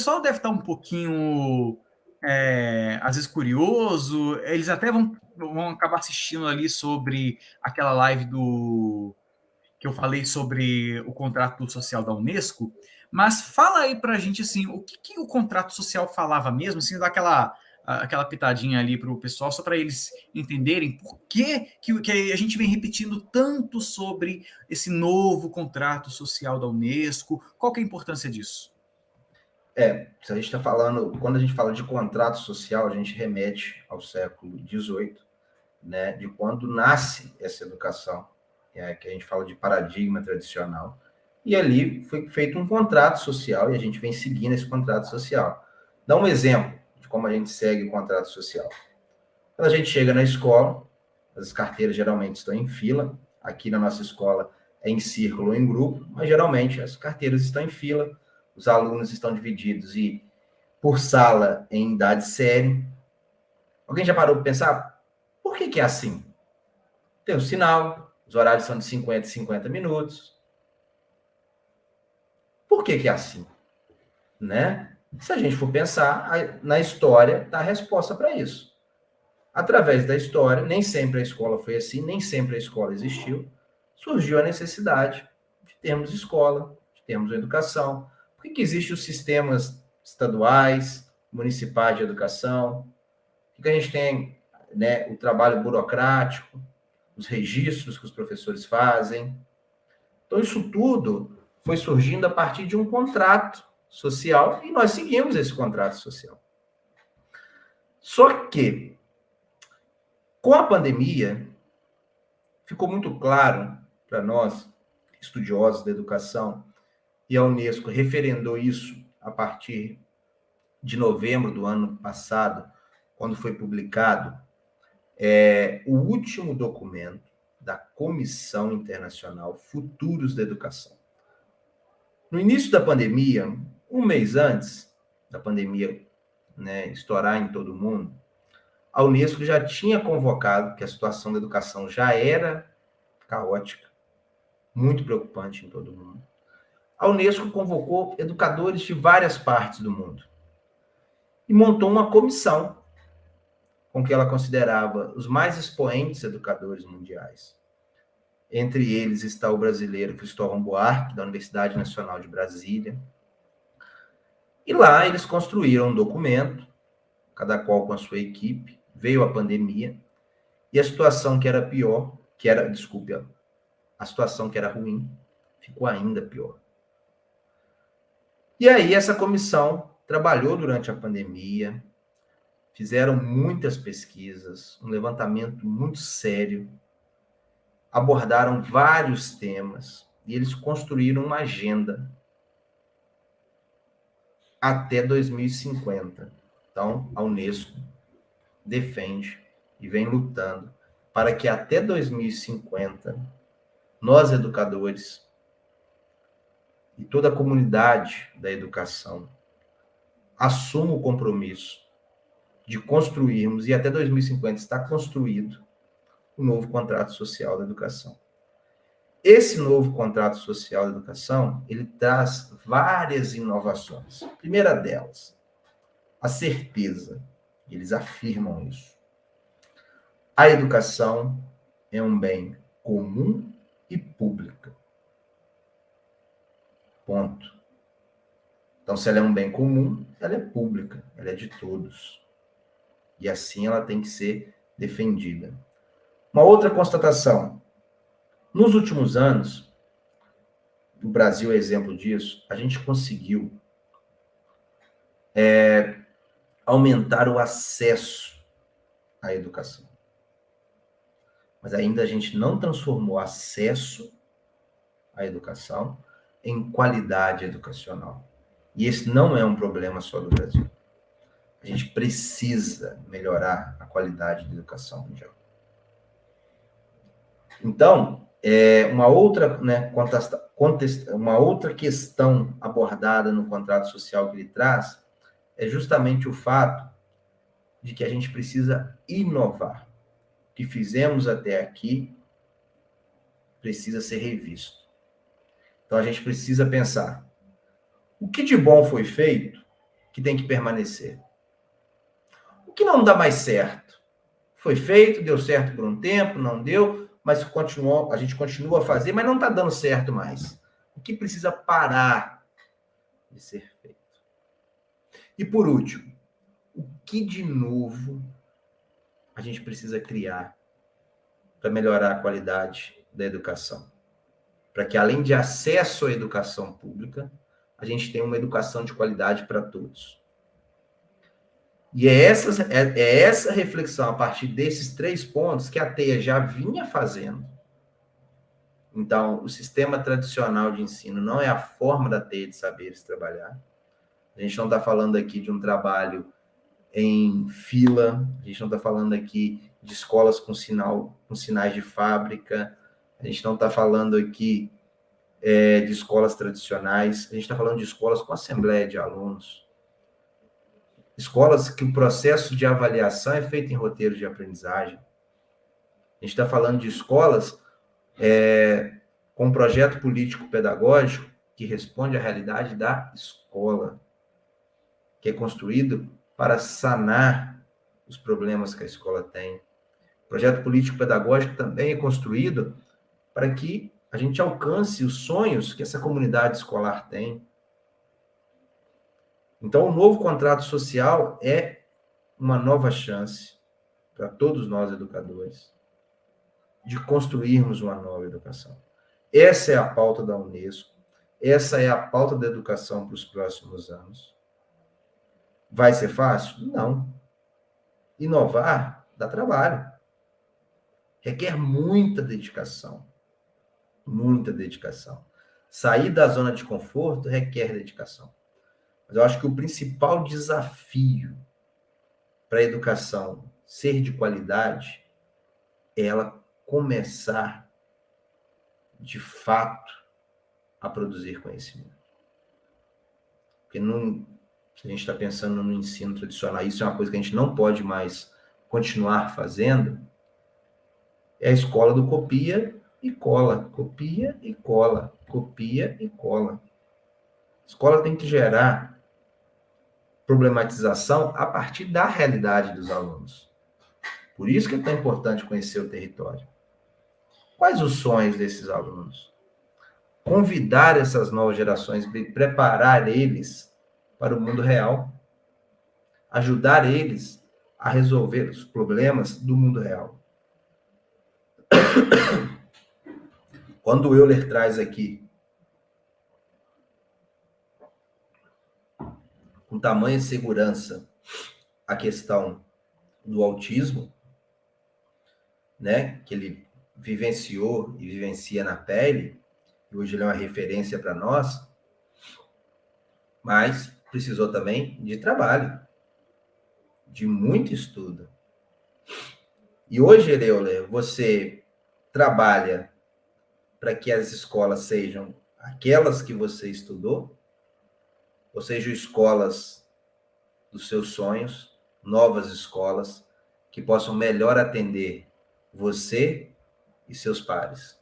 pessoal deve estar um pouquinho, às vezes, curioso. Eles até vão acabar assistindo ali sobre aquela live que eu falei sobre o contrato social da Unesco. Mas fala aí para a gente assim, o que o contrato social falava mesmo, assim, dá aquela pitadinha ali para o pessoal, só para eles entenderem por que a gente vem repetindo tanto sobre esse novo contrato social da Unesco, qual que é a importância disso? Se a gente está falando, quando a gente fala de contrato social, a gente remete ao século XVIII, né, de quando nasce essa educação, que a gente fala de paradigma tradicional. E ali foi feito um contrato social e a gente vem seguindo esse contrato social. Dá um exemplo de como a gente segue o contrato social. Quando a gente chega na escola, as carteiras geralmente estão em fila. Aqui na nossa escola é em círculo ou em grupo, mas geralmente as carteiras estão em fila, os alunos estão divididos por sala em idade série. Alguém já parou para pensar por que é assim? Tem o sinal, os horários são de 50 em 50 minutos. Por que é assim? Né? Se a gente for pensar, na história está a resposta para isso. Através da história, nem sempre a escola foi assim, nem sempre a escola existiu, surgiu a necessidade de termos escola, de termos educação. Por que existem os sistemas estaduais, municipais de educação? Por que a gente tem, né, o trabalho burocrático, os registros que os professores fazem? Então, isso tudo foi surgindo a partir de um contrato social e nós seguimos esse contrato social. Só que, com a pandemia, ficou muito claro para nós, estudiosos da educação, e a Unesco referendou isso a partir de novembro do ano passado, quando foi publicado o último documento da Comissão Internacional Futuros da Educação. No início da pandemia, um mês antes da pandemia, né, estourar em todo o mundo, a Unesco já tinha convocado que a situação da educação já era caótica, muito preocupante em todo o mundo. A Unesco convocou educadores de várias partes do mundo e montou uma comissão com que ela considerava os mais expoentes educadores mundiais. Entre eles está o brasileiro Cristóvão Buarque, da Universidade Nacional de Brasília. E lá eles construíram um documento, cada qual com a sua equipe. Veio a pandemia e a situação que era pior, a situação que era ruim, ficou ainda pior. E aí essa comissão trabalhou durante a pandemia, fizeram muitas pesquisas, um levantamento muito sério, abordaram vários temas e eles construíram uma agenda até 2050. Então, a Unesco defende e vem lutando para que até 2050 nós, educadores, e toda a comunidade da educação assuma o compromisso de construirmos, e até 2050 está construído, um novo contrato social da educação. Esse novo contrato social da educação, ele traz várias inovações. A primeira delas, a certeza. Eles afirmam isso. A educação é um bem comum e público. Ponto. Então, se ela é um bem comum, ela é pública, ela é de todos. E assim ela tem que ser defendida. Uma outra constatação. Nos últimos anos, o Brasil é exemplo disso, a gente conseguiu aumentar o acesso à educação. Mas ainda a gente não transformou acesso à educação em qualidade educacional. E esse não é um problema só do Brasil. A gente precisa melhorar a qualidade da educação mundial. Então, uma outra, né, uma outra questão abordada no contrato social que ele traz é justamente o fato de que a gente precisa inovar. O que fizemos até aqui precisa ser revisto. Então, a gente precisa pensar, o que de bom foi feito que tem que permanecer. O que não dá mais certo? Foi feito, deu certo por um tempo, não deu, mas a gente continua a fazer, mas não está dando certo mais. O que precisa parar de ser feito? E por último, o que de novo a gente precisa criar para melhorar a qualidade da educação? Para que, além de acesso à educação pública, a gente tenha uma educação de qualidade para todos. E é essa reflexão, a partir desses 3 pontos, que a TEIA já vinha fazendo. Então, o sistema tradicional de ensino não é a forma da TEIA de saberes trabalhar. A gente não está falando aqui de um trabalho em fila, a gente não está falando aqui de escolas com sinais de fábrica, a gente não está falando aqui de escolas tradicionais, a gente está falando de escolas com assembleia de alunos, escolas que o processo de avaliação é feito em roteiro de aprendizagem. A gente está falando de escolas com um projeto político-pedagógico que responde à realidade da escola, que é construído para sanar os problemas que a escola tem. O projeto político-pedagógico também é construído para que a gente alcance os sonhos que essa comunidade escolar tem. Então, o novo contrato social é uma nova chance para todos nós educadores de construirmos uma nova educação. Essa é a pauta da Unesco, essa é a pauta da educação para os próximos anos. Vai ser fácil? Não. Inovar dá trabalho. Requer muita dedicação. Muita dedicação. Sair da zona de conforto requer dedicação. Mas eu acho que o principal desafio para a educação ser de qualidade é ela começar, de fato, a produzir conhecimento. Porque se a gente está pensando no ensino tradicional, isso é uma coisa que a gente não pode mais continuar fazendo, é a escola do copia e cola, copia e cola, copia e cola. A escola tem que gerar problematização a partir da realidade dos alunos. Por isso que é tão importante conhecer o território. Quais os sonhos desses alunos? Convidar essas novas gerações, preparar eles para o mundo real, ajudar eles a resolver os problemas do mundo real. Quando o Euler traz aqui com tamanha segurança a questão do autismo, né, que ele vivenciou e vivencia na pele, e hoje ele é uma referência para nós, mas precisou também de trabalho, de muito estudo. E hoje, Euler, você trabalha para que as escolas sejam aquelas que você estudou, ou sejam escolas dos seus sonhos, novas escolas, que possam melhor atender você e seus pares.